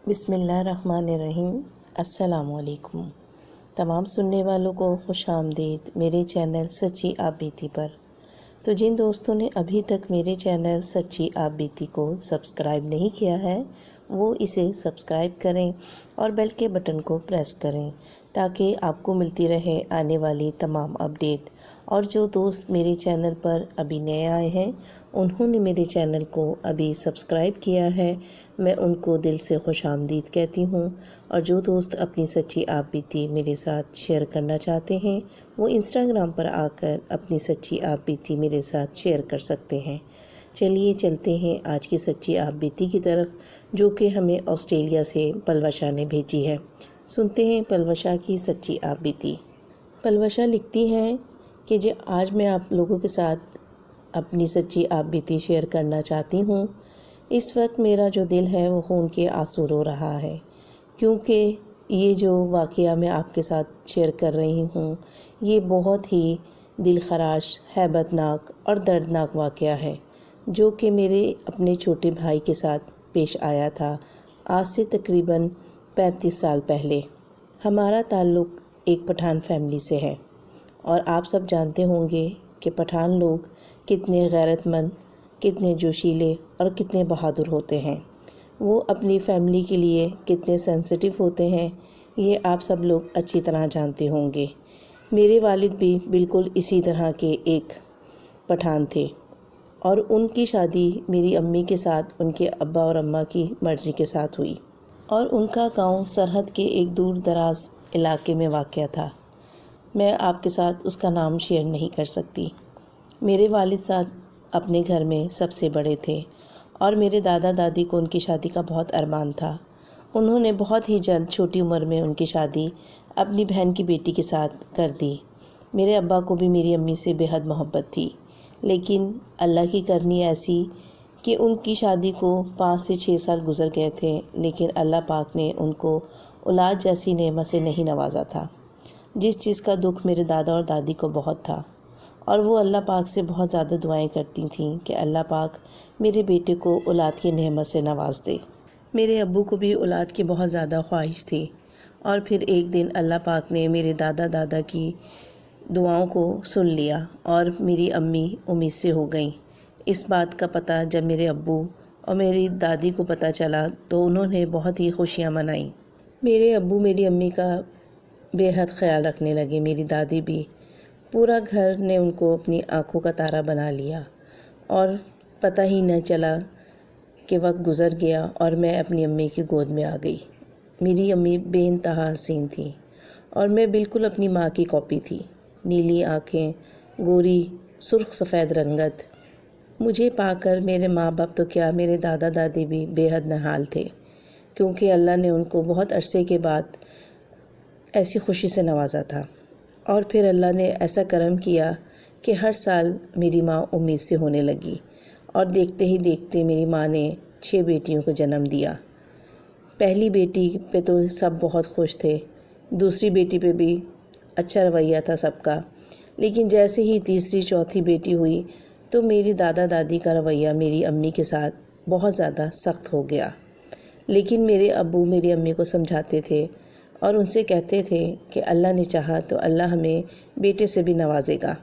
بسم اللہ الرحمن الرحیم۔ السلام علیکم تمام سننے والوں کو خوش آمدید میرے چینل سچی آپ بیتی پر۔ تو جن دوستوں نے ابھی تک میرے چینل سچی آپ بیتی کو سبسکرائب نہیں کیا ہے وہ اسے سبسکرائب کریں اور بیل کے بٹن کو پریس کریں تاکہ آپ کو ملتی رہے آنے والی تمام اپڈیٹ۔ اور جو دوست میرے چینل پر ابھی نئے آئے ہیں انہوں نے میرے چینل کو ابھی سبسکرائب کیا ہے، میں ان کو دل سے خوش آمدید کہتی ہوں۔ اور جو دوست اپنی سچی آپ بیتی میرے ساتھ شیئر کرنا چاہتے ہیں وہ انسٹاگرام پر آ کر اپنی سچی آپ بیتی میرے ساتھ شیئر کر سکتے ہیں۔ چلیے چلتے ہیں آج کی سچی آپ بیتی کی طرف، جو کہ ہمیں آسٹریلیا سے پلوشا نے بھیجی ہے۔ سنتے ہیں پلوشا کی سچی آپ بیتی۔ پلوشا لکھتی ہیں کہ آج میں آپ لوگوں کے ساتھ اپنی سچی آپ بیتی شیئر کرنا چاہتی ہوں۔ اس وقت میرا جو دل ہے وہ خون کے آنسو رو رہا ہے، کیونکہ یہ جو واقعہ میں آپ کے ساتھ شیئر کر رہی ہوں یہ بہت ہی دل خراش، ہیبت ناک اور دردناک واقعہ ہے، جو کہ میرے اپنے چھوٹے بھائی کے ساتھ پیش آیا تھا آج سے تقریباً 35 سال پہلے۔ ہمارا تعلق ایک پٹھان فیملی سے ہے اور آپ سب جانتے ہوں گے کہ پٹھان لوگ کتنے غیرت مند، کتنے جوشیلے اور کتنے بہادر ہوتے ہیں۔ وہ اپنی فیملی کے لیے کتنے سینسٹیو ہوتے ہیں یہ آپ سب لوگ اچھی طرح جانتے ہوں گے۔ میرے والد بھی بالکل اسی طرح کے ایک پٹھان تھے اور ان کی شادی میری امی کے ساتھ ان کے ابا اور اماں کی مرضی کے ساتھ ہوئی، اور ان کا گاؤں سرحد کے ایک دور دراز علاقے میں واقع تھا۔ میں آپ کے ساتھ اس کا نام شیئر نہیں کر سکتی۔ میرے والد صاحب اپنے گھر میں سب سے بڑے تھے اور میرے دادا دادی کو ان کی شادی کا بہت ارمان تھا۔ انہوں نے بہت ہی جلد چھوٹی عمر میں ان کی شادی اپنی بہن کی بیٹی کے ساتھ کر دی۔ میرے ابا کو بھی میری امی سے بے حد محبت تھی، لیکن اللہ کی کرنی ایسی کہ ان کی شادی کو 5 سے 6 سال گزر گئے تھے، لیکن اللہ پاک نے ان کو اولاد جیسی نعمت سے نہیں نوازا تھا، جس چیز کا دکھ میرے دادا اور دادی کو بہت تھا، اور وہ اللہ پاک سے بہت زیادہ دعائیں کرتی تھیں کہ اللہ پاک میرے بیٹے کو اولاد کی نعمت سے نواز دے۔ میرے ابو کو بھی اولاد کی بہت زیادہ خواہش تھی، اور پھر ایک دن اللہ پاک نے میرے دادا دادا کی دعاؤں کو سن لیا اور میری امی امید سے ہو گئیں۔ اس بات کا پتہ جب میرے ابو اور میری دادی کو پتہ چلا تو انہوں نے بہت ہی خوشیاں منائیں۔ میرے ابو میری امی کا بے حد خیال رکھنے لگے، میری دادی بھی۔ پورا گھر نے ان کو اپنی آنکھوں کا تارا بنا لیا، اور پتہ ہی نہ چلا کہ وقت گزر گیا اور میں اپنی امی کی گود میں آ گئی۔ میری امی بے انتہا حسین تھی اور میں بالکل اپنی ماں کی کاپی تھی۔ نیلی آنکھیں، گوری سرخ سفید رنگت۔ مجھے پا کر میرے ماں باپ تو کیا، میرے دادا دادی بھی بے حد نہال تھے، کیونکہ اللہ نے ان کو بہت عرصے کے بعد ایسی خوشی سے نوازا تھا۔ اور پھر اللہ نے ایسا کرم کیا کہ ہر سال میری ماں امید سے ہونے لگی، اور دیکھتے ہی دیکھتے میری ماں نے 6 بیٹیوں کو جنم دیا۔ پہلی بیٹی پہ تو سب بہت خوش تھے، دوسری بیٹی پہ بھی اچھا رویہ تھا سب کا، لیکن جیسے ہی تیسری چوتھی بیٹی ہوئی تو میری دادا دادی کا رویہ میری امی کے ساتھ بہت زیادہ سخت ہو گیا۔ لیکن میرے ابو میری امی کو سمجھاتے تھے اور ان سے کہتے تھے کہ اللہ نے چاہا تو اللہ ہمیں بیٹے سے بھی نوازے گا۔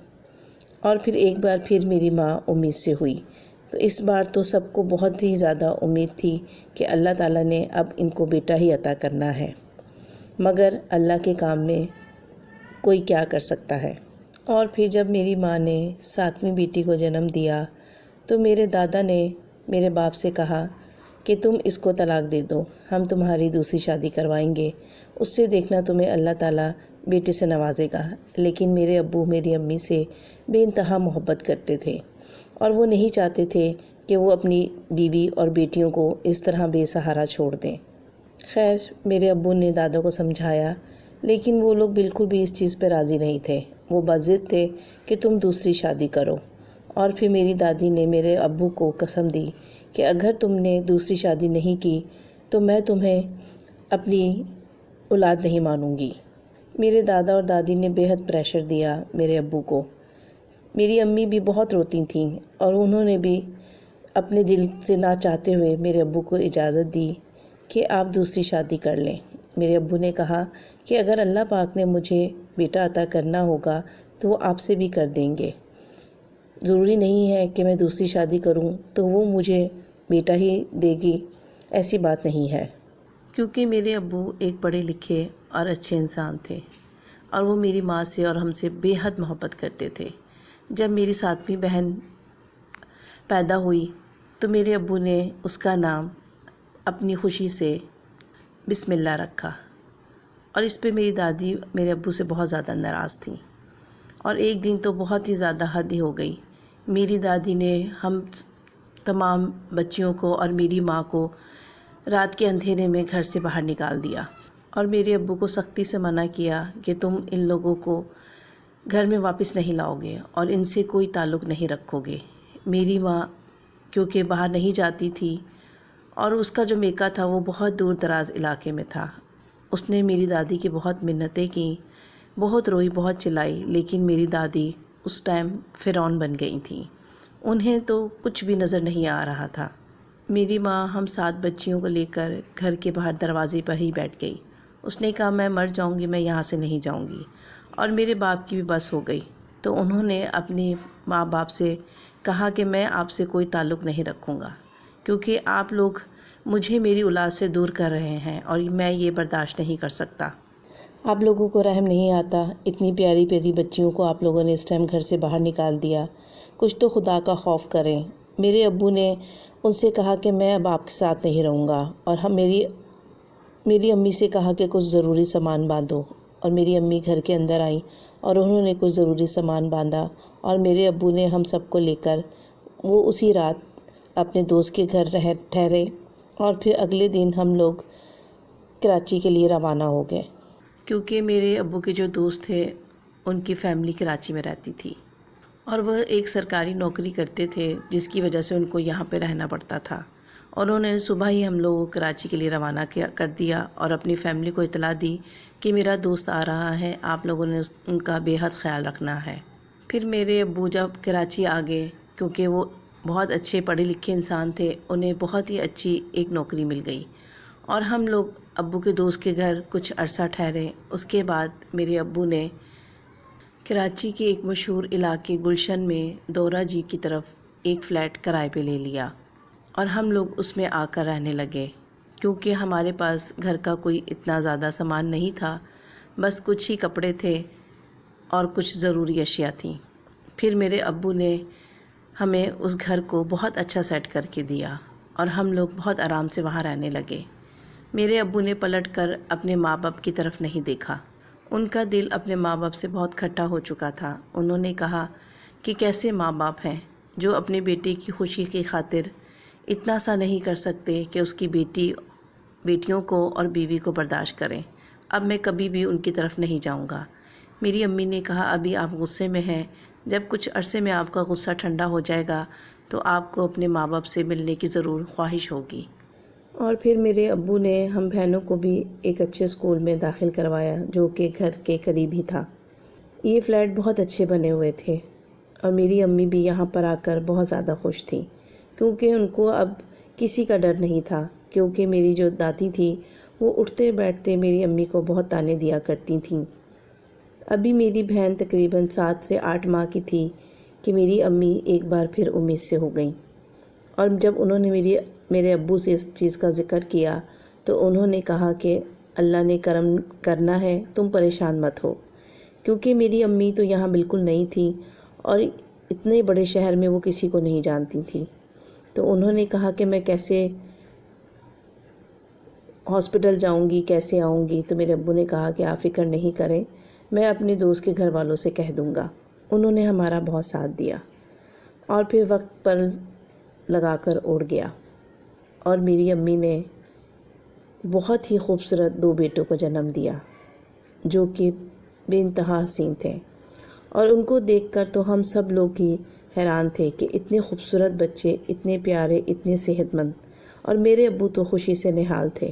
اور پھر ایک بار پھر میری ماں امید سے ہوئی، تو اس بار تو سب کو بہت ہی زیادہ امید تھی کہ اللہ تعالیٰ نے اب ان کو بیٹا ہی عطا کرنا ہے، مگر اللہ کے کام میں کوئی کیا کر سکتا ہے۔ اور پھر جب میری ماں نے 7ویں بیٹی کو جنم دیا تو میرے دادا نے میرے باپ سے کہا کہ تم اس کو طلاق دے دو، ہم تمہاری دوسری شادی کروائیں گے، اس سے دیکھنا تمہیں اللہ تعالیٰ بیٹے سے نوازے گا۔ لیکن میرے ابو میری امی سے بے انتہا محبت کرتے تھے اور وہ نہیں چاہتے تھے کہ وہ اپنی بیوی اور بیٹیوں کو اس طرح بے سہارا چھوڑ دیں۔ خیر میرے ابو نے دادا کو سمجھایا، لیکن وہ لوگ بالکل بھی اس چیز پہ راضی نہیں تھے، وہ بضد تھے کہ تم دوسری شادی کرو۔ اور پھر میری دادی نے میرے ابو کو قسم دی کہ اگر تم نے دوسری شادی نہیں کی تو میں تمہیں اپنی اولاد نہیں مانوں گی۔ میرے دادا اور دادی نے بے حد پریشر دیا میرے ابو کو۔ میری امی بھی بہت روتی تھیں اور انہوں نے بھی اپنے دل سے نہ چاہتے ہوئے میرے ابو کو اجازت دی کہ آپ دوسری شادی کر لیں۔ میرے ابو نے کہا کہ اگر اللہ پاک نے مجھے بیٹا عطا کرنا ہوگا تو وہ آپ سے بھی کر دیں گے، ضروری نہیں ہے کہ میں دوسری شادی کروں تو وہ مجھے بیٹا ہی دے گی، ایسی بات نہیں ہے۔ کیونکہ میرے ابو ایک پڑھے لکھے اور اچھے انسان تھے اور وہ میری ماں سے اور ہم سے بے حد محبت کرتے تھے۔ جب میری 7ویں بہن پیدا ہوئی تو میرے ابو نے اس کا نام اپنی خوشی سے بسم اللہ رکھا، اور اس پہ میری دادی میرے ابو سے بہت زیادہ ناراض تھیں، اور ایک دن تو بہت ہی زیادہ حد ہی ہو گئی۔ میری دادی نے ہم تمام بچیوں کو اور میری ماں کو رات کے اندھیرے میں گھر سے باہر نکال دیا، اور میرے ابو کو سختی سے منع کیا کہ تم ان لوگوں کو گھر میں واپس نہیں لاؤ گے اور ان سے کوئی تعلق نہیں رکھو گے۔ میری ماں کیونکہ باہر نہیں جاتی تھی اور اس کا جو میکہ تھا وہ بہت دور دراز علاقے میں تھا، اس نے میری دادی کی بہت منتیں کیں، بہت روئی، بہت چلائی، لیکن میری دادی اس ٹائم فرعون بن گئی تھیں، انہیں تو کچھ بھی نظر نہیں آ رہا تھا۔ میری ماں ہم 7 بچیوں کو لے کر گھر کے باہر دروازے پر ہی بیٹھ گئی۔ اس نے کہا میں مر جاؤں گی، میں یہاں سے نہیں جاؤں گی، اور میرے باپ کی بھی بس ہو گئی، تو انہوں نے اپنے ماں باپ سے کہا کہ میں آپ سے کوئی تعلق نہیں رکھوں گا، کیونکہ آپ لوگ مجھے میری اولاد سے دور کر رہے ہیں اور میں یہ برداشت نہیں کر سکتا۔ آپ لوگوں کو رحم نہیں آتا، اتنی پیاری پیاری بچیوں کو آپ لوگوں نے اس ٹائم گھر سے باہر نکال دیا، کچھ تو خدا کا خوف کریں۔ میرے ابو نے ان سے کہا کہ میں اب آپ کے ساتھ نہیں رہوں گا، اور میری امی سے کہا کہ کچھ ضروری سامان باندھو، اور میری امی گھر کے اندر آئیں اور انہوں نے کچھ ضروری سامان باندھا، اور میرے ابو نے ہم سب کو لے کر وہ اسی رات اپنے دوست کے گھر ٹھہرے، اور پھر اگلے دن ہم لوگ کراچی کے لیے روانہ ہو گئے، کیونکہ میرے ابو کے جو دوست تھے ان کی فیملی کراچی میں رہتی تھی، اور وہ ایک سرکاری نوکری کرتے تھے جس کی وجہ سے ان کو یہاں پہ رہنا پڑتا تھا، اور انہوں نے صبح ہی ہم لوگوں کو کراچی کے لیے روانہ کر دیا اور اپنی فیملی کو اطلاع دی کہ میرا دوست آ رہا ہے، آپ لوگوں نے ان کا بے حد خیال رکھنا ہے۔ پھر میرے ابو جب کراچی آ گئے، کیونکہ وہ بہت اچھے پڑھے لکھے انسان تھے، انہیں بہت ہی اچھی ایک نوکری مل گئی، اور ہم لوگ ابو کے دوست کے گھر کچھ عرصہ ٹھہرے۔ اس کے بعد میرے ابو نے کراچی کے ایک مشہور علاقے گلشن میں دورہ جی کی طرف ایک فلیٹ کرائے پہ لے لیا، اور ہم لوگ اس میں آ کر رہنے لگے، کیونکہ ہمارے پاس گھر کا کوئی اتنا زیادہ سامان نہیں تھا، بس کچھ ہی کپڑے تھے اور کچھ ضروری اشیاء تھیں۔ پھر میرے ابو نے ہمیں اس گھر کو بہت اچھا سیٹ کر کے دیا، اور ہم لوگ بہت آرام سے وہاں رہنے لگے۔ میرے ابو نے پلٹ کر اپنے ماں باپ کی طرف نہیں دیکھا، ان کا دل اپنے ماں باپ سے بہت کھٹا ہو چکا تھا۔ انہوں نے کہا کہ کیسے ماں باپ ہیں جو اپنے بیٹے کی خوشی کی خاطر اتنا سا نہیں کر سکتے کہ اس کی بیٹیوں کو اور بیوی کو برداشت کریں۔ اب میں کبھی بھی ان کی طرف نہیں جاؤں گا۔ میری امی نے کہا ابھی آپ غصے میں ہیں، جب کچھ عرصے میں آپ کا غصہ ٹھنڈا ہو جائے گا تو آپ کو اپنے ماں باپ سے ملنے کی ضرور خواہش ہوگی۔ اور پھر میرے ابو نے ہم بہنوں کو بھی ایک اچھے اسکول میں داخل کروایا جو کہ گھر کے قریب ہی تھا۔ یہ فلیٹ بہت اچھے بنے ہوئے تھے، اور میری امی بھی یہاں پر آ کر بہت زیادہ خوش تھیں، کیونکہ ان کو اب کسی کا ڈر نہیں تھا، کیونکہ میری جو دادی تھی وہ اٹھتے بیٹھتے میری امی کو بہت تانے دیا کرتی تھیں۔ ابھی میری بہن تقریباً 7 سے 8 ماہ کی تھی کہ میری امی ایک بار پھر امید سے ہو گئیں، اور جب انہوں نے میرے ابو سے اس چیز کا ذکر کیا تو انہوں نے کہا کہ اللہ نے کرم کرنا ہے، تم پریشان مت ہو، کیونکہ میری امی تو یہاں بالکل نہیں تھیں اور اتنے بڑے شہر میں وہ کسی کو نہیں جانتی تھیں۔ تو انہوں نے کہا کہ میں کیسے ہاسپٹل جاؤں گی، کیسے آؤں گی؟ تو میرے ابو نے کہا کہ آپ فکر نہیں کریں، میں اپنے دوست کے گھر والوں سے کہہ دوں گا۔ انہوں نے ہمارا بہت ساتھ دیا، اور پھر وقت پر لگا کر اڑ گیا، اور میری امی نے بہت ہی خوبصورت 2 بیٹوں کو جنم دیا جو کہ بے انتہا حسین تھے، اور ان کو دیکھ کر تو ہم سب لوگ ہی حیران تھے کہ اتنے خوبصورت بچے، اتنے پیارے، اتنے صحت مند، اور میرے ابو تو خوشی سے نہال تھے،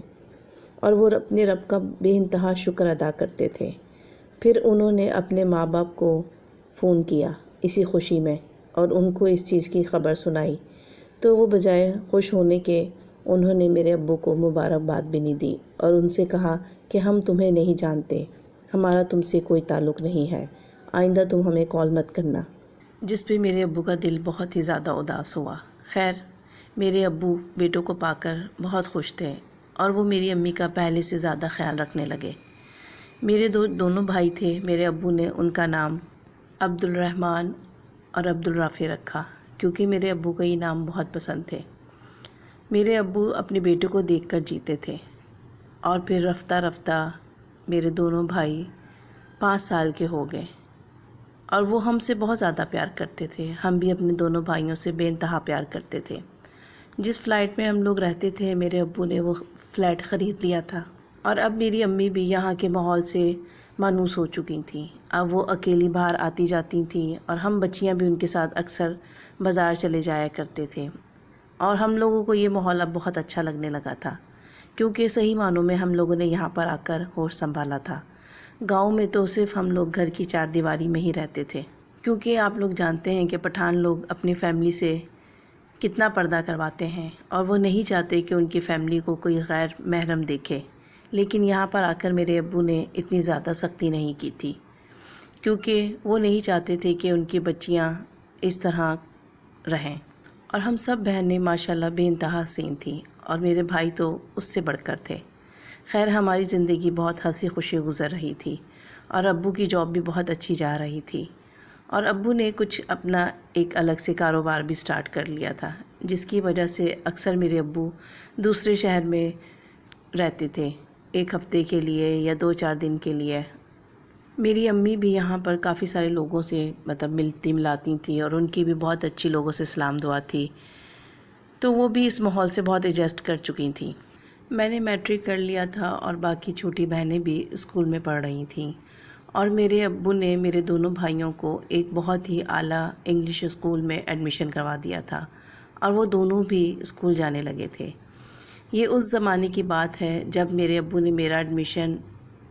اور وہ اپنے رب کا بے انتہا شکر ادا کرتے تھے۔ پھر انہوں نے اپنے ماں باپ کو فون کیا اسی خوشی میں، اور ان کو اس چیز کی خبر سنائی، تو وہ بجائے خوش ہونے کے انہوں نے میرے ابو کو مبارکباد بھی نہیں دی اور ان سے کہا کہ ہم تمہیں نہیں جانتے، ہمارا تم سے کوئی تعلق نہیں ہے، آئندہ تم ہمیں کال مت کرنا، جس پہ میرے ابو کا دل بہت ہی زیادہ اداس ہوا۔ خیر، میرے ابو بیٹوں کو پا کر بہت خوش تھے اور وہ میری امی کا پہلے سے زیادہ خیال رکھنے لگے۔ میرے دونوں بھائی تھے، میرے ابو نے ان کا نام عبد الرحمن اور عبد الرافع رکھا کیونکہ میرے ابو کو یہ نام بہت پسند تھے۔ میرے ابو اپنے بیٹے کو دیکھ کر جیتے تھے اور پھر رفتہ رفتہ میرے دونوں بھائی 5 سال کے ہو گئے اور وہ ہم سے بہت زیادہ پیار کرتے تھے، ہم بھی اپنے دونوں بھائیوں سے بے انتہا پیار کرتے تھے۔ جس فلیٹ میں ہم لوگ رہتے تھے میرے ابو نے وہ فلیٹ خرید لیا تھا اور اب میری امی بھی یہاں کے ماحول سے مانوس ہو چکی تھیں۔ اب وہ اکیلی باہر آتی جاتی تھیں اور ہم بچیاں بھی ان کے ساتھ اکثر بازار چلے جایا کرتے تھے اور ہم لوگوں کو یہ ماحول اب بہت اچھا لگنے لگا تھا کیونکہ صحیح معنوں میں ہم لوگوں نے یہاں پر آ کر ہوش سنبھالا تھا۔ گاؤں میں تو صرف ہم لوگ گھر کی 4 دیواری میں ہی رہتے تھے کیونکہ آپ لوگ جانتے ہیں کہ پٹھان لوگ اپنی فیملی سے کتنا پردہ کرواتے ہیں اور وہ نہیں چاہتے کہ ان کی فیملی کو کوئی غیر محرم دیکھے، لیکن یہاں پر آ کر میرے ابو نے اتنی زیادہ سختی نہیں کی تھی کیونکہ وہ نہیں چاہتے تھے کہ ان کی بچیاں اس طرح رہیں، اور ہم سب بہنیں ماشاءاللہ بے انتہا حسین تھیں اور میرے بھائی تو اس سے بڑھ کر تھے۔ خیر، ہماری زندگی بہت ہنسی خوشی گزر رہی تھی اور ابو کی جاب بھی بہت اچھی جا رہی تھی اور ابو نے کچھ اپنا ایک الگ سے کاروبار بھی سٹارٹ کر لیا تھا، جس کی وجہ سے اکثر میرے ابو دوسرے شہر میں رہتے تھے 1 ہفتے کے لیے یا 2-4 دن کے لیے۔ میری امی بھی یہاں پر کافی سارے لوگوں سے ملتی ملاتی تھیں اور ان کی بھی بہت اچھی لوگوں سے سلام دعا تھی، تو وہ بھی اس ماحول سے بہت ایڈجسٹ کر چکی تھیں۔ میں نے میٹرک کر لیا تھا اور باقی چھوٹی بہنیں بھی اسکول میں پڑھ رہی تھیں اور میرے ابو نے میرے دونوں بھائیوں کو ایک بہت ہی اعلیٰ انگلش اسکول میں ایڈمیشن کروا دیا تھا اور وہ دونوں بھی اسکول جانے لگے تھے۔ یہ اس زمانے کی بات ہے جب میرے ابو نے میرا ایڈمیشن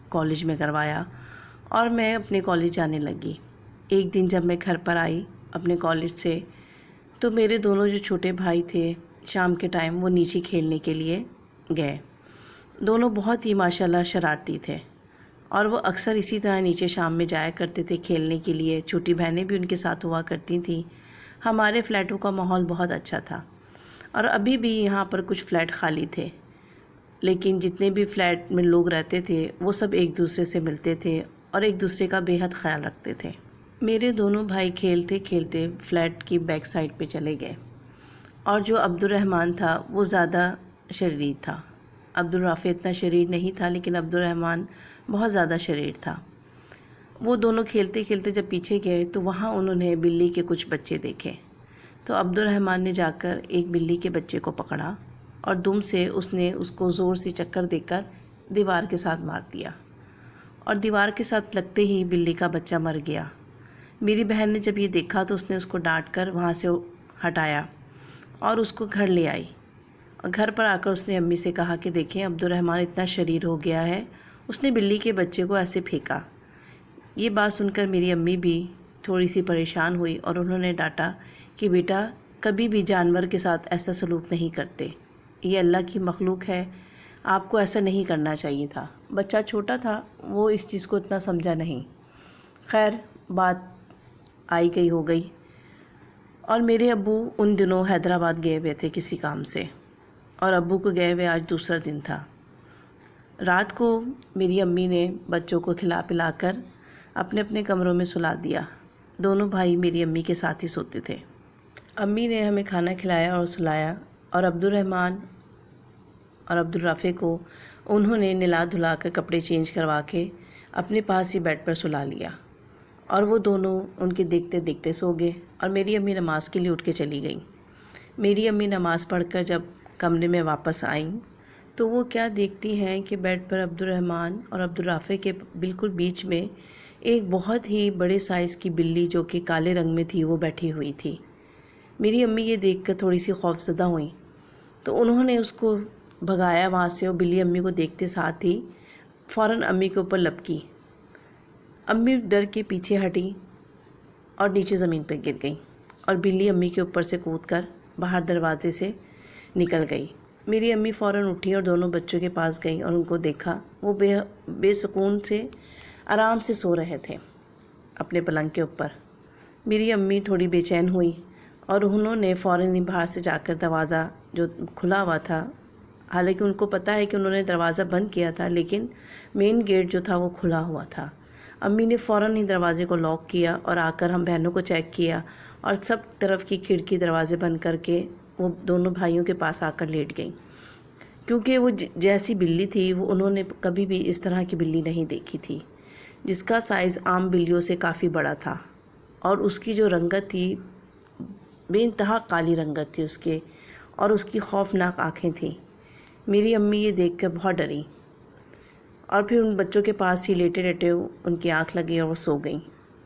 کالج میں کروایا اور میں اپنے کالج جانے لگی۔ ایک دن جب میں گھر پر آئی اپنے کالج سے تو میرے دونوں جو چھوٹے بھائی تھے شام کے ٹائم وہ نیچے کھیلنے کے لیے گئے۔ دونوں بہت ہی ماشاءاللہ شرارتی تھے اور وہ اکثر اسی طرح نیچے شام میں جایا کرتے تھے کھیلنے کے لیے، چھوٹی بہنیں بھی ان کے ساتھ ہوا کرتی تھیں۔ ہمارے فلیٹوں کا ماحول بہت اچھا تھا اور ابھی بھی یہاں پر کچھ فلیٹ خالی تھے، لیکن جتنے بھی فلیٹ میں لوگ رہتے تھے وہ سب ایک دوسرے سے ملتے تھے اور ایک دوسرے کا بے حد خیال رکھتے تھے۔ میرے دونوں بھائی کھیلتے کھیلتے فلیٹ کی بیک سائڈ پہ چلے گئے اور جو عبد الرحمن تھا وہ زیادہ شریر تھا۔ عبد الرافع اتنا شریر نہیں تھا لیکن عبد الرحمن بہت زیادہ شریر تھا۔ وہ دونوں کھیلتے کھیلتے جب پیچھے گئے تو وہاں انہوں نے بلی کے کچھ بچے دیکھے، تو عبد الرحمن نے جا کر ایک بلی کے بچے کو پکڑا اور دم سے اس نے اس کو زور سے چکر دے کر دیوار کے ساتھ مار دیا اور دیوار کے ساتھ لگتے ہی بلی کا بچہ مر گیا۔ میری بہن نے جب یہ دیکھا تو اس نے اس کو ڈانٹ کر وہاں سے ہٹایا اور اس کو گھر لے آئی اور گھر پر آ کر اس نے امی سے کہا کہ دیکھیں عبد الرحمن اتنا شریر ہو گیا ہے، اس نے بلی کے بچے کو ایسے پھینکا۔ یہ بات سن کر میری امی بھی تھوڑی سی پریشان ہوئی اور انہوں نے ڈانٹا کہ بیٹا کبھی بھی جانور کے ساتھ ایسا سلوک نہیں کرتے، یہ اللہ کی مخلوق ہے، آپ کو ایسا نہیں کرنا چاہیے تھا۔ بچہ چھوٹا تھا، وہ اس چیز کو اتنا سمجھا نہیں۔ خیر، بات آئی گئی ہو گئی اور میرے ابو ان دنوں حیدرآباد گئے ہوئے تھے کسی کام سے اور ابو کو گئے ہوئے آج دوسرا دن تھا۔ رات کو میری امی نے بچوں کو کھلا پلا کر اپنے اپنے کمروں میں سلا دیا۔ دونوں بھائی میری امی کے ساتھ ہی سوتے تھے۔ امی نے ہمیں کھانا کھلایا اور سلایا اور عبد الرحمن اور عبد الرافع کو انہوں نے نلا دھلا کر کپڑے چینج کروا کے اپنے پاس ہی بیڈ پر سلا لیا اور وہ دونوں ان کے دیکھتے دیکھتے سو گئے اور میری امی نماز کے لیے اٹھ کے چلی گئیں۔ میری امی نماز پڑھ کر جب کمرے میں واپس آئیں تو وہ کیا دیکھتی ہیں کہ بیڈ پر عبد الرحمن اور عبد الرافع کے بالکل بیچ میں ایک بہت ہی بڑے سائز کی بلی جو کہ کالے رنگ میں تھی وہ بیٹھی ہوئی تھی۔ میری امی یہ دیکھ کر تھوڑی سی خوفزدہ ہوئیں تو انہوں نے اس کو بھگایا وہاں سے اور بلی امی کو دیکھتے ساتھ ہی فوراً امی کے اوپر لپکی۔ امی ڈر کے پیچھے ہٹیں اور نیچے زمین پہ گر گئیں اور بلی امی کے اوپر سے کود کر باہر دروازے سے نکل گئی میری امی فوراً اٹھی اور دونوں بچوں کے پاس گئی اور ان کو دیکھا وہ بے سکون سے آرام سے سو رہے تھے اپنے پلنگ کے اوپر۔ میری امی تھوڑی بے چین ہوئی اور انہوں نے فوراً ہی باہر سے جا کر دروازہ جو کھلا ہوا تھا، حالانکہ ان کو پتہ ہے کہ انہوں نے دروازہ بند کیا تھا لیکن مین گیٹ جو تھا وہ کھلا ہوا تھا، امی نے فوراً ہی دروازے کو لاک کیا اور آ کر ہم بہنوں کو چیک کیا اور سب طرف کی کھڑکی دروازے بند کر کے وہ دونوں بھائیوں کے پاس آ کر لیٹ گئیں، کیونکہ وہ جیسی بلی تھی وہ انہوں نے کبھی بھی اس طرح کی بلی نہیں دیکھی تھی، جس کا سائز عام بلیوں سے کافی بڑا تھا اور اس کی جو رنگت تھی بے انتہا کالی رنگت تھی اس کے، اور اس کی خوفناک آنکھیں تھیں۔ میری امی یہ دیکھ کر بہت ڈری اور پھر ان بچوں کے پاس ہی لیٹے لیٹے ان کی آنکھ لگی اور وہ سو گئیں۔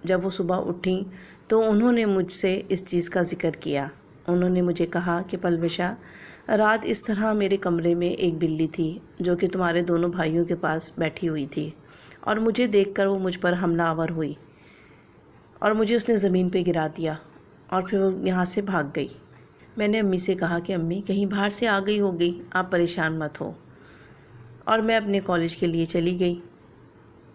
جب وہ صبح اٹھیں تو انہوں نے مجھ سے اس چیز کا ذکر کیا۔ انہوں نے مجھے کہا کہ پلوشہ، رات اس طرح میرے کمرے میں ایک بلی تھی جو کہ تمہارے دونوں بھائیوں کے پاس بیٹھی ہوئی تھی اور مجھے دیکھ کر وہ مجھ پر حملہ آور ہوئی اور مجھے اس نے زمین پہ گرا دیا اور پھر وہ یہاں سے بھاگ گئی۔ میں نے امی سے کہا کہ امی کہیں باہر سے آ گئی ہوگی، آپ پریشان مت ہو، اور میں اپنے کالج کے لیے چلی گئی۔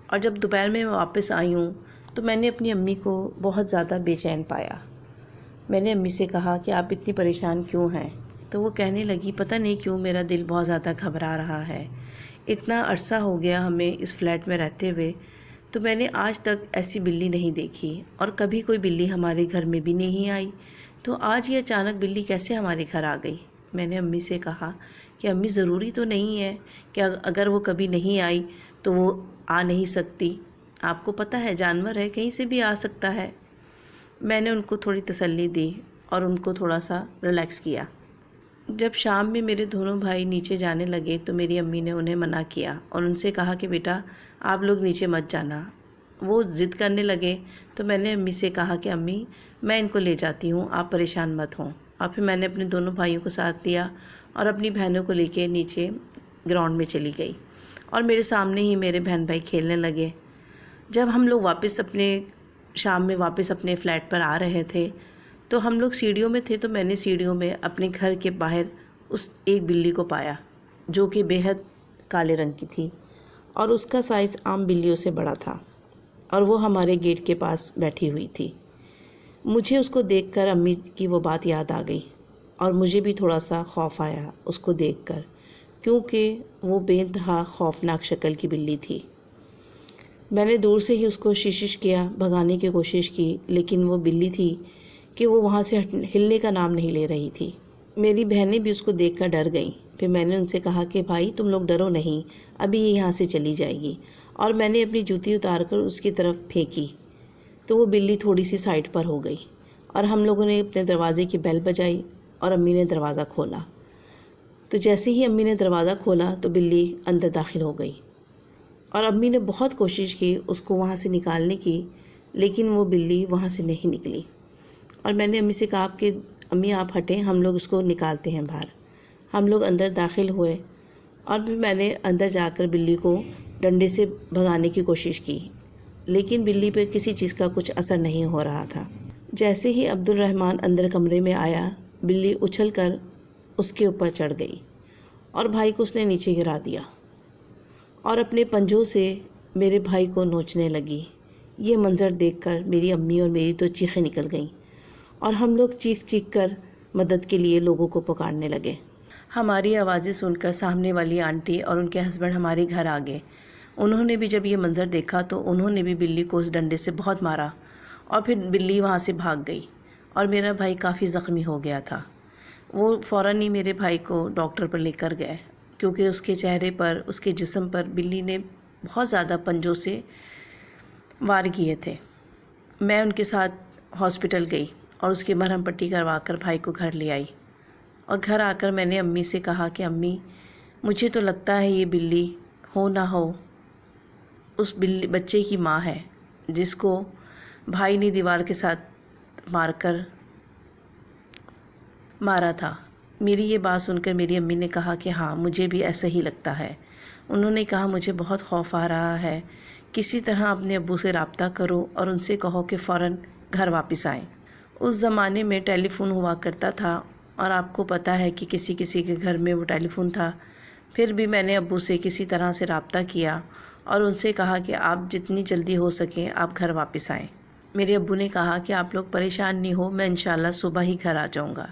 اور جب دوپہر میں واپس آئی ہوں تو میں نے اپنی امی کو بہت زیادہ بے چین پایا۔ میں نے امی سے کہا کہ آپ اتنی پریشان کیوں ہیں؟ تو وہ کہنے لگی پتہ نہیں کیوں میرا دل بہت زیادہ گھبرا رہا ہے، اتنا عرصہ ہو گیا ہمیں اس فلیٹ میں رہتے ہوئے، تو میں نے آج تک ایسی بلی نہیں دیکھی اور کبھی کوئی بلی ہمارے گھر میں بھی نہیں آئی، تو آج یہ اچانک بلی کیسے ہمارے گھر آ گئی؟ میں نے امی سے کہا کہ امی ضروری تو نہیں ہے کہ اگر وہ کبھی نہیں آئی تو وہ آ نہیں سکتی، آپ کو پتہ ہے جانور ہے کہیں سے بھی آ سکتا ہے۔ میں نے ان کو تھوڑی تسلی دی اور ان کو تھوڑا سا ریلیکس کیا۔ جب شام میں میرے دونوں بھائی نیچے جانے لگے تو میری امی نے انہیں منع کیا اور ان سے کہا کہ بیٹا آپ لوگ نیچے مت جانا۔ وہ ضد کرنے لگے تو میں نے امی سے کہا کہ امی میں ان کو لے جاتی ہوں، آپ پریشان مت ہوں، اور پھر میں نے اپنے دونوں بھائیوں کو ساتھ لیا اور اپنی بہنوں کو لے کے نیچے گراؤنڈ میں چلی گئی اور میرے سامنے ہی میرے بہن بھائی کھیلنے لگے۔ جب ہم لوگ شام میں واپس اپنے فلیٹ پر آ رہے تھے تو ہم لوگ سیڑھیوں میں تھے، تو میں نے سیڑھیوں میں اپنے گھر کے باہر اس ایک بلی کو پایا جو کہ بے حد کالے رنگ کی تھی اور اس کا سائز عام بلیوں سے بڑا تھا اور وہ ہمارے گیٹ کے پاس بیٹھی ہوئی تھی۔ مجھے اس کو دیکھ کر امی کی وہ بات یاد آ گئی اور مجھے بھی تھوڑا سا خوف آیا اس کو دیکھ کر، کیونکہ وہ بے انتہا خوفناک شکل کی بلی تھی۔ میں نے دور سے ہی اس کو ششش کیا، بھگانے کی کوشش کی، لیکن وہ بلی تھی کہ وہ وہاں سے ہلنے کا نام نہیں لے رہی تھی۔ میری بہنیں بھی اس کو دیکھ کر ڈر گئیں۔ پھر میں نے ان سے کہا کہ بھائی تم لوگ ڈرو نہیں، ابھی یہ یہاں سے چلی جائے گی، اور میں نے اپنی جوتی اتار کر اس کی طرف پھینکی تو وہ بلی تھوڑی سی سائڈ پر ہو گئی اور ہم لوگوں نے اپنے دروازے کی بیل بجائی اور امی نے دروازہ کھولا۔ تو جیسے ہی امی نے دروازہ کھولا تو بلی اندر داخل ہو گئی اور امی نے بہت کوشش کی اس کو وہاں سے نکالنے کی، لیکن وہ بلی وہاں سے نہیں نکلی۔ اور میں نے امی سے کہا کہ امی آپ ہٹیں، ہم لوگ اس کو نکالتے ہیں باہر۔ ہم لوگ اندر داخل ہوئے اور پھر میں نے اندر جا کر بلی کو ڈنڈے سے بھگانے کی کوشش کی، لیکن بلی پہ کسی چیز کا کچھ اثر نہیں ہو رہا تھا۔ جیسے ہی عبد الرحمن اندر کمرے میں آیا، بلی اچھل کر اس کے اوپر چڑھ گئی اور بھائی کو اس نے نیچے گرا دیا اور اپنے پنجوں سے میرے بھائی کو نوچنے لگی۔ یہ منظر دیکھ کر میری امی اور میری تو چیخیں نکل گئیں اور ہم لوگ چیخ چیخ کر مدد کے لیے لوگوں کو پکارنے لگے۔ ہماری آوازیں سن کر سامنے والی آنٹی اور ان کے ہسبینڈ ہمارے گھر آ گئے۔ انہوں نے بھی جب یہ منظر دیکھا تو انہوں نے بھی بلی کو اس ڈنڈے سے بہت مارا اور پھر بلی وہاں سے بھاگ گئی اور میرا بھائی کافی زخمی ہو گیا تھا۔ وہ فوراً ہی میرے بھائی کو ڈاکٹر پر لے کر گئے، کیونکہ اس کے چہرے پر، اس کے جسم پر بلی نے بہت زیادہ پنجوں سے وار کیے تھے۔ میں ان کے ساتھ ہاسپٹل گئی اور اس کی مرہم پٹی کروا کر بھائی کو گھر لے آئی، اور گھر آ کر میں نے امی سے کہا کہ امی مجھے تو لگتا ہے یہ بلی ہو نہ ہو اس بچے کی ماں ہے جس کو بھائی نے دیوار کے ساتھ مارا تھا۔ میری یہ بات سن کر میری امی نے کہا کہ ہاں مجھے بھی ایسا ہی لگتا ہے۔ انہوں نے کہا مجھے بہت خوف آ رہا ہے، کسی طرح اپنے ابو سے رابطہ کرو اور ان سے کہو کہ فوراً گھر واپس آئیں۔ اس زمانے میں ٹیلی فون ہوا کرتا تھا اور آپ کو پتہ ہے کہ کسی کسی کے گھر میں وہ ٹیلی فون تھا، پھر بھی میں نے ابو سے کسی طرح سے رابطہ کیا اور ان سے کہا کہ آپ جتنی جلدی ہو سکیں آپ گھر واپس آئیں۔ میرے ابو نے کہا کہ آپ لوگ پریشان نہیں ہو، میں انشاءاللہ صبح ہی گھر آ جاؤں گا۔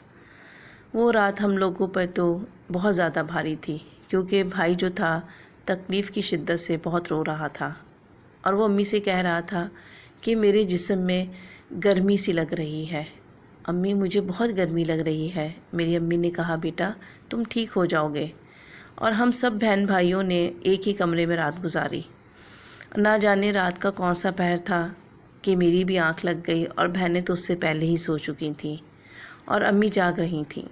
وہ رات ہم لوگوں پر تو بہت زیادہ بھاری تھی، کیونکہ بھائی جو تھا تکلیف کی شدت سے بہت رو رہا تھا اور وہ امی سے کہہ رہا تھا کہ میرے جسم میں گرمی سی لگ رہی ہے، امی مجھے بہت گرمی لگ رہی ہے۔ میری امی نے کہا بیٹا تم ٹھیک ہو جاؤ گے، اور ہم سب بہن بھائیوں نے ایک ہی کمرے میں رات گزاری۔ نہ جانے رات کا کون سا پہر تھا کہ میری بھی آنکھ لگ گئی، اور بہنیں تو اس سے پہلے ہی سو چکی تھیں اور امی جاگ رہی تھیں،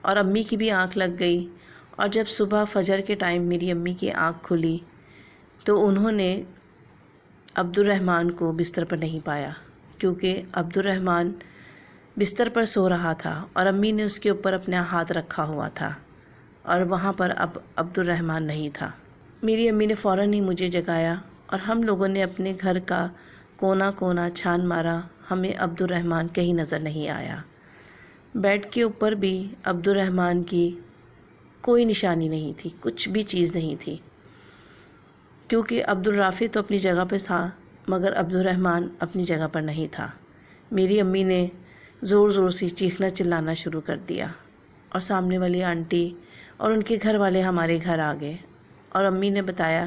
اور امی کی بھی آنکھ لگ گئی۔ اور جب صبح فجر کے ٹائم میری امی کی آنکھ کھلی تو انہوں نے عبد الرحمن کو بستر پر نہیں پایا، کیونکہ عبد الرحمن بستر پر سو رہا تھا اور امی نے اس کے اوپر اپنا ہاتھ رکھا ہوا تھا، اور وہاں پر اب عبد الرحمن نہیں تھا۔ میری امی نے فوراً ہی مجھے جگایا اور ہم لوگوں نے اپنے گھر کا کونا کونا چھان مارا، ہمیں عبد الرحمن کہیں نظر نہیں آیا۔ بیڈ کے اوپر بھی عبد الرحمن کی کوئی نشانی نہیں تھی، کچھ بھی چیز نہیں تھی، کیونکہ عبد الرافع تو اپنی جگہ پہ تھا مگر عبد الرحمن اپنی جگہ پر نہیں تھا۔ میری امی نے زور زور سے چیخنا چلانا شروع کر دیا، اور سامنے والی آنٹی اور ان کے گھر والے ہمارے گھر آ گئے، اور امی نے بتایا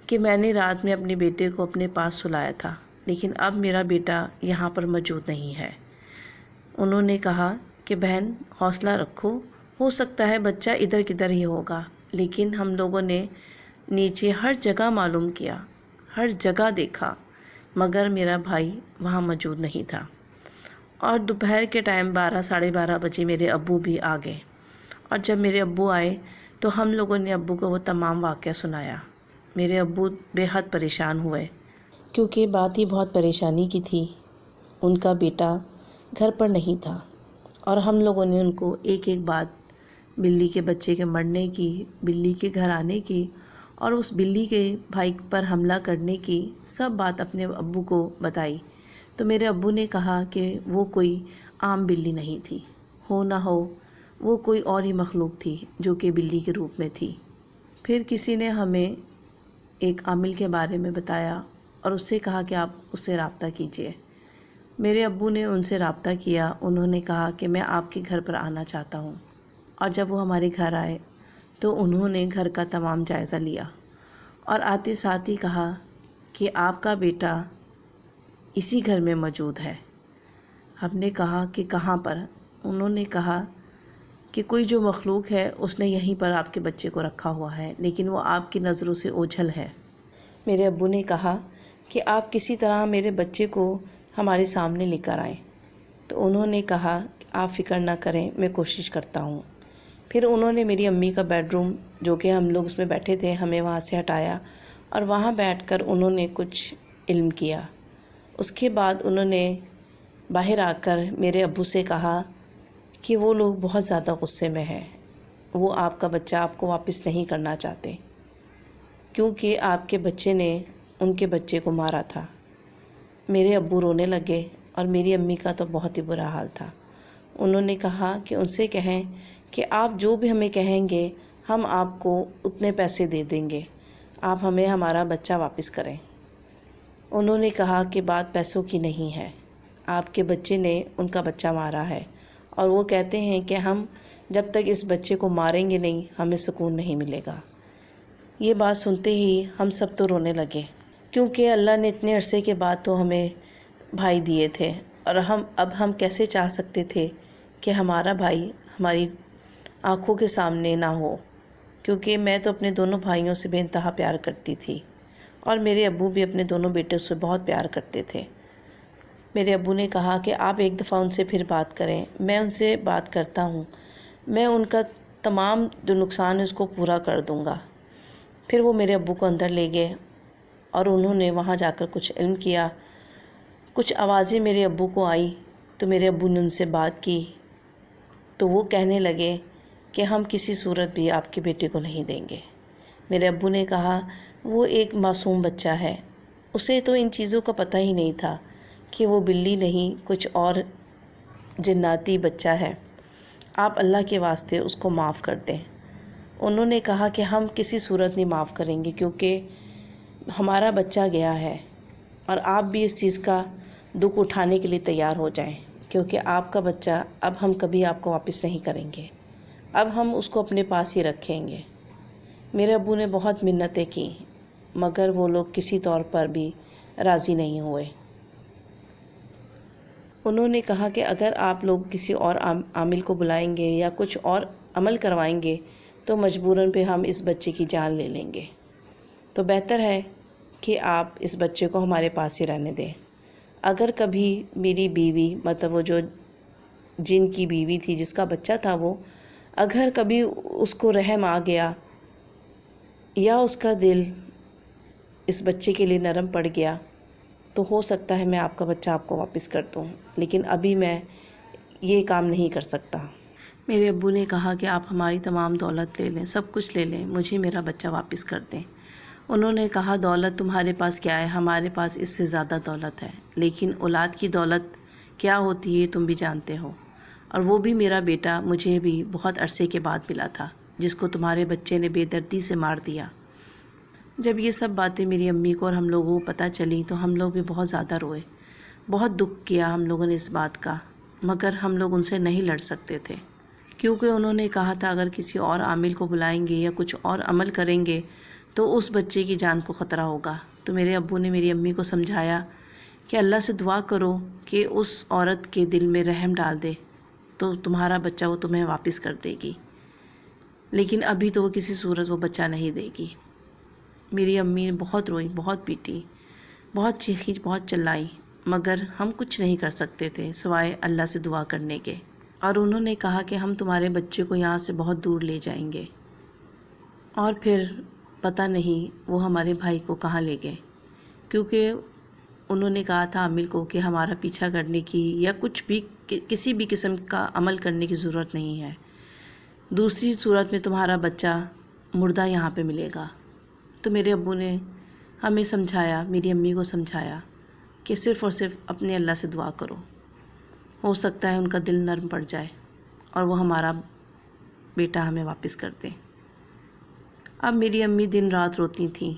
کہ میں نے رات میں اپنے بیٹے کو اپنے پاس سلایا تھا، لیکن اب میرا بیٹا یہاں پر موجود نہیں ہے۔ انہوں نے کہا کہ بہن حوصلہ رکھو، ہو سکتا ہے بچہ ادھر کدھر ہی ہوگا، لیکن ہم لوگوں نے نیچے ہر جگہ معلوم کیا، ہر جگہ دیکھا، مگر میرا بھائی وہاں موجود نہیں تھا۔ اور دوپہر کے ٹائم 12 ساڑھے 12 بجے میرے ابو بھی آ گئے، اور جب میرے ابو آئے تو ہم لوگوں نے ابو کو وہ تمام واقعہ سنایا۔ میرے ابو بے حد پریشان ہوئے، کیونکہ بات ہی بہت پریشانی کی تھی، ان کا بیٹا گھر پر نہیں تھا، اور ہم لوگوں نے ان کو ایک ایک بات بلی کے بچے کے مرنے کی، بلی کے گھر آنے کی، اور اس بلی کے بھائی پر حملہ کرنے کی سب بات اپنے ابو کو بتائی۔ تو میرے ابو نے کہا کہ وہ کوئی عام بلی نہیں تھی، ہو نہ ہو وہ کوئی اور ہی مخلوق تھی جو کہ بلی کے روپ میں تھی۔ پھر کسی نے ہمیں ایک عامل کے بارے میں بتایا اور اس سے کہا کہ آپ اس سے رابطہ کیجئے۔ میرے ابو نے ان سے رابطہ کیا، انہوں نے کہا کہ میں آپ کے گھر پر آنا چاہتا ہوں، اور جب وہ ہمارے گھر آئے تو انہوں نے گھر کا تمام جائزہ لیا، اور آتے ساتھ ہی کہا کہ آپ کا بیٹا اسی گھر میں موجود ہے۔ ہم نے کہا کہ کہاں پر؟ انہوں نے کہا کہ کوئی جو مخلوق ہے اس نے یہیں پر آپ کے بچے کو رکھا ہوا ہے، لیکن وہ آپ کی نظروں سے اوجھل ہے۔ میرے ابو نے کہا کہ آپ کسی طرح میرے بچے کو ہمارے سامنے لے کر آئیں، تو انہوں نے کہا کہ آپ فکر نہ کریں، میں کوشش کرتا ہوں۔ پھر انہوں نے میری امی کا بیڈ روم جو کہ ہم لوگ اس میں بیٹھے تھے ہمیں وہاں سے ہٹایا، اور وہاں بیٹھ کر انہوں نے کچھ علم کیا۔ اس کے بعد انہوں نے باہر آ کر میرے ابو سے کہا کہ وہ لوگ بہت زیادہ غصے میں ہیں، وہ آپ کا بچہ آپ کو واپس نہیں کرنا چاہتے، کیونکہ آپ کے بچے نے ان کے بچے کو مارا تھا۔ میرے ابو رونے لگے، اور میری امی کا تو بہت ہی برا حال تھا۔ انہوں نے کہا کہ ان سے کہیں کہ آپ جو بھی ہمیں کہیں گے ہم آپ کو اتنے پیسے دے دیں گے، آپ ہمیں ہمارا بچہ واپس کریں۔ انہوں نے کہا کہ بات پیسوں کی نہیں ہے، آپ کے بچے نے ان کا بچہ مارا ہے، اور وہ کہتے ہیں کہ ہم جب تک اس بچے کو ماریں گے نہیں ہمیں سکون نہیں ملے گا۔ یہ بات سنتے ہی ہم سب تو رونے لگے، کیونکہ اللہ نے اتنے عرصے کے بعد تو ہمیں بھائی دیے تھے، اور اب ہم کیسے چاہ سکتے تھے کہ ہمارا بھائی ہماری آنکھوں کے سامنے نہ ہو، کیونکہ میں تو اپنے دونوں بھائیوں سے بے انتہا پیار کرتی تھی، اور میرے ابو بھی اپنے دونوں بیٹوں سے بہت پیار کرتے تھے۔ میرے ابو نے کہا کہ آپ ایک دفعہ ان سے پھر بات کریں۔ میں ان سے بات کرتا ہوں، میں ان کا تمام جو نقصان ہے اس کو پورا کر دوں گا۔ پھر وہ میرے ابو کو اندر لے گئے، اور انہوں نے وہاں جا کر کچھ علم کیا، کچھ آوازیں میرے ابو کو آئی، تو میرے ابو نے ان سے بات کی، تو وہ کہنے لگے کہ ہم کسی صورت بھی آپ کے بیٹے کو نہیں دیں گے۔ میرے ابو نے کہا وہ ایک معصوم بچہ ہے، اسے تو ان چیزوں کا پتہ ہی نہیں تھا کہ وہ بلی نہیں کچھ اور جناتی بچہ ہے۔ آپ اللہ کے واسطے اس کو معاف کر دیں۔ انہوں نے کہا کہ ہم کسی صورت نہیں معاف کریں گے، کیونکہ ہمارا بچہ گیا ہے، اور آپ بھی اس چیز کا دکھ اٹھانے کے لیے تیار ہو جائیں، کیونکہ آپ کا بچہ اب ہم کبھی آپ کو واپس نہیں کریں گے، اب ہم اس کو اپنے پاس ہی رکھیں گے۔ میرے ابو نے بہت منتیں کی، مگر وہ لوگ کسی طور پر بھی راضی نہیں ہوئے۔ انہوں نے کہا کہ اگر آپ لوگ کسی اور عامل کو بلائیں گے یا کچھ اور عمل کروائیں گے تو مجبوراً پہ ہم اس بچے کی جان لے لیں گے، تو بہتر ہے کہ آپ اس بچے کو ہمارے پاس ہی رہنے دیں۔ اگر کبھی میری بیوی، مطلب وہ جو جن کی بیوی تھی جس کا بچہ تھا، وہ اگر کبھی اس کو رحم آ گیا یا اس کا دل اس بچے کے لیے نرم پڑ گیا تو ہو سکتا ہے میں آپ کا بچہ آپ کو واپس کر دوں، لیکن ابھی میں یہ کام نہیں کر سکتا۔ میرے ابو نے کہا کہ آپ ہماری تمام دولت لے لیں، سب کچھ لے لیں، مجھے میرا بچہ واپس کر دیں۔ انہوں نے کہا دولت تمہارے پاس کیا ہے، ہمارے پاس اس سے زیادہ دولت ہے، لیکن اولاد کی دولت کیا ہوتی ہے تم بھی جانتے ہو، اور وہ بھی میرا بیٹا مجھے بھی بہت عرصے کے بعد ملا تھا، جس کو تمہارے بچے نے بے دردی سے مار دیا۔ جب یہ سب باتیں میری امی کو اور ہم لوگوں کو پتہ چلی تو ہم لوگ بھی بہت زیادہ روئے، بہت دکھ کیا ہم لوگوں نے اس بات کا، مگر ہم لوگ ان سے نہیں لڑ سکتے تھے، کیونکہ انہوں نے کہا تھا اگر کسی اور عامل کو بلائیں گے یا کچھ اور عمل کریں گے تو اس بچے کی جان کو خطرہ ہوگا۔ تو میرے ابو نے میری امی کو سمجھایا کہ اللہ سے دعا کرو کہ اس عورت کے دل میں رحم ڈال دے تو تمہارا بچہ وہ تمہیں واپس کر دے گی، لیکن ابھی تو وہ کسی صورت وہ بچہ نہیں دے گی۔ میری امی نے بہت روئی، بہت پیٹی، بہت چیخی، بہت چلائی، مگر ہم کچھ نہیں کر سکتے تھے سوائے اللہ سے دعا کرنے کے۔ اور انہوں نے کہا کہ ہم تمہارے بچے کو یہاں سے بہت دور لے جائیں گے، اور پھر پتہ نہیں وہ ہمارے بھائی کو کہاں لے گئے، کیونکہ انہوں نے کہا تھا عامل کو کہ ہمارا پیچھا کرنے کی یا کچھ بھی کسی بھی قسم کا عمل کرنے کی ضرورت نہیں ہے، دوسری صورت میں تمہارا بچہ مردہ یہاں پہ ملے گا۔ تو میرے ابو نے ہمیں سمجھایا، میری امی کو سمجھایا کہ صرف اور صرف اپنے اللہ سے دعا کرو، ہو سکتا ہے ان کا دل نرم پڑ جائے اور وہ ہمارا بیٹا ہمیں واپس کر دیں۔ اب میری امی دن رات روتی تھیں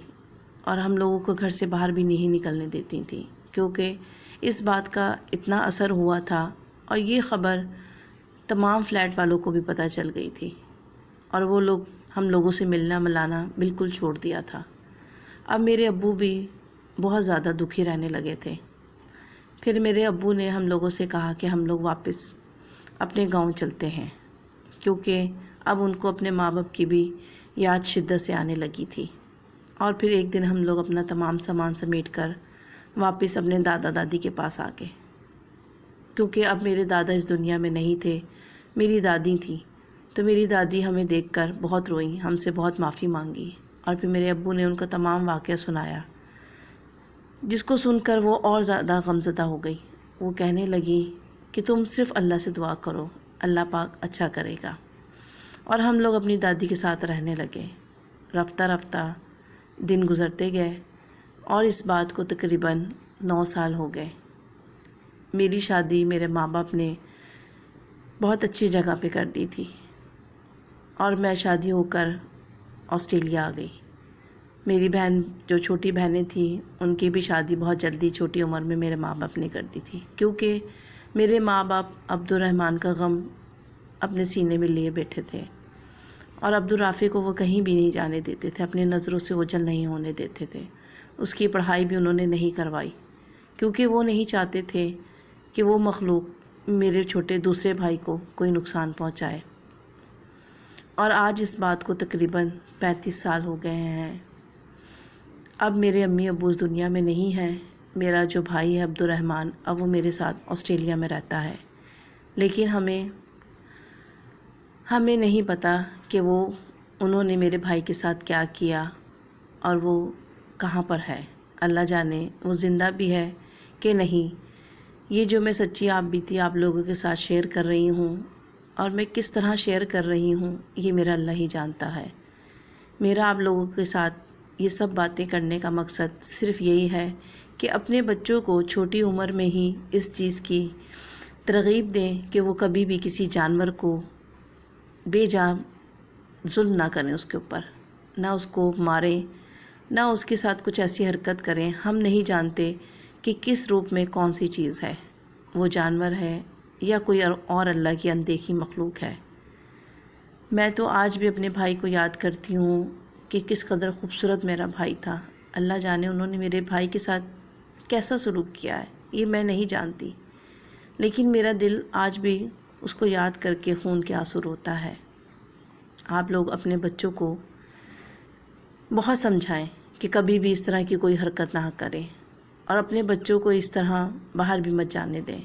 اور ہم لوگوں کو گھر سے باہر بھی نہیں نکلنے دیتی تھیں، کیونکہ اس بات کا اتنا اثر ہوا تھا، اور یہ خبر تمام فلیٹ والوں کو بھی پتہ چل گئی تھی، اور وہ لوگ ہم لوگوں سے ملنا ملانا بالکل چھوڑ دیا تھا۔ اب میرے ابو بھی بہت زیادہ دکھی رہنے لگے تھے۔ پھر میرے ابو نے ہم لوگوں سے کہا کہ ہم لوگ واپس اپنے گاؤں چلتے ہیں، کیونکہ اب ان کو اپنے ماں باپ کی بھی یاد شدت سے آنے لگی تھی۔ اور پھر ایک دن ہم لوگ اپنا تمام سامان سمیٹ کر واپس اپنے دادا دادی کے پاس آ گئے، کیونکہ اب میرے دادا اس دنیا میں نہیں تھے، میری دادی تھیں۔ تو میری دادی ہمیں دیکھ کر بہت روئیں، ہم سے بہت معافی مانگی، اور پھر میرے ابو نے ان کا تمام واقعہ سنایا، جس کو سن کر وہ اور زیادہ غمزدہ ہو گئی۔ وہ کہنے لگی کہ تم صرف اللہ سے دعا کرو، اللہ پاک اچھا کرے گا۔ اور ہم لوگ اپنی دادی کے ساتھ رہنے لگے۔ رفتہ رفتہ دن گزرتے گئے اور اس بات کو تقریباً 9 سال ہو گئے۔ میری شادی میرے ماں باپ نے بہت اچھی جگہ پہ کر دی تھی، اور میں شادی ہو کر آسٹریلیا آ گئی۔ میری بہن جو چھوٹی بہنیں تھیں ان کی بھی شادی بہت جلدی چھوٹی عمر میں میرے ماں باپ نے کر دی تھی، کیونکہ میرے ماں باپ عبدالرحمن کا غم اپنے سینے میں لیے بیٹھے تھے، اور عبدالرافع کو وہ کہیں بھی نہیں جانے دیتے تھے، اپنی نظروں سے اوجھل نہیں ہونے دیتے تھے۔ اس کی پڑھائی بھی انہوں نے نہیں کروائی، کیونکہ وہ نہیں چاہتے تھے کہ وہ مخلوق میرے چھوٹے دوسرے بھائی کو کوئی نقصان پہنچائے۔ اور آج اس بات کو تقریباً 35 سال ہو گئے ہیں۔ اب میرے امی ابو اس دنیا میں نہیں ہیں۔ میرا جو بھائی ہے عبدالرحمن، اب وہ میرے ساتھ آسٹریلیا میں رہتا ہے، لیکن ہمیں نہیں پتہ کہ انہوں نے میرے بھائی کے ساتھ کیا کیا اور وہ کہاں پر ہے۔ اللہ جانے وہ زندہ بھی ہے کہ نہیں۔ یہ جو میں سچی آپ بیتی آپ لوگوں کے ساتھ شیئر کر رہی ہوں، اور میں کس طرح شیئر کر رہی ہوں، یہ میرا اللہ ہی جانتا ہے۔ میرا آپ لوگوں کے ساتھ یہ سب باتیں کرنے کا مقصد صرف یہی ہے کہ اپنے بچوں کو چھوٹی عمر میں ہی اس چیز کی ترغیب دیں کہ وہ کبھی بھی کسی جانور کو بے جا ظلم نہ کریں اس کے اوپر، نہ اس کو ماریں، نہ اس کے ساتھ کچھ ایسی حرکت کریں۔ ہم نہیں جانتے کہ کس روپ میں کون سی چیز ہے، وہ جانور ہے یا کوئی اور اللہ کی اندیکھی مخلوق ہے۔ میں تو آج بھی اپنے بھائی کو یاد کرتی ہوں کہ کس قدر خوبصورت میرا بھائی تھا۔ اللہ جانے انہوں نے میرے بھائی کے ساتھ کیسا سلوک کیا ہے، یہ میں نہیں جانتی، لیکن میرا دل آج بھی اس کو یاد کر کے خون کے آنسو روتا ہے۔ آپ لوگ اپنے بچوں کو بہت سمجھائیں کہ کبھی بھی اس طرح کی کوئی حرکت نہ کریں، اور اپنے بچوں کو اس طرح باہر بھی مت جانے دیں۔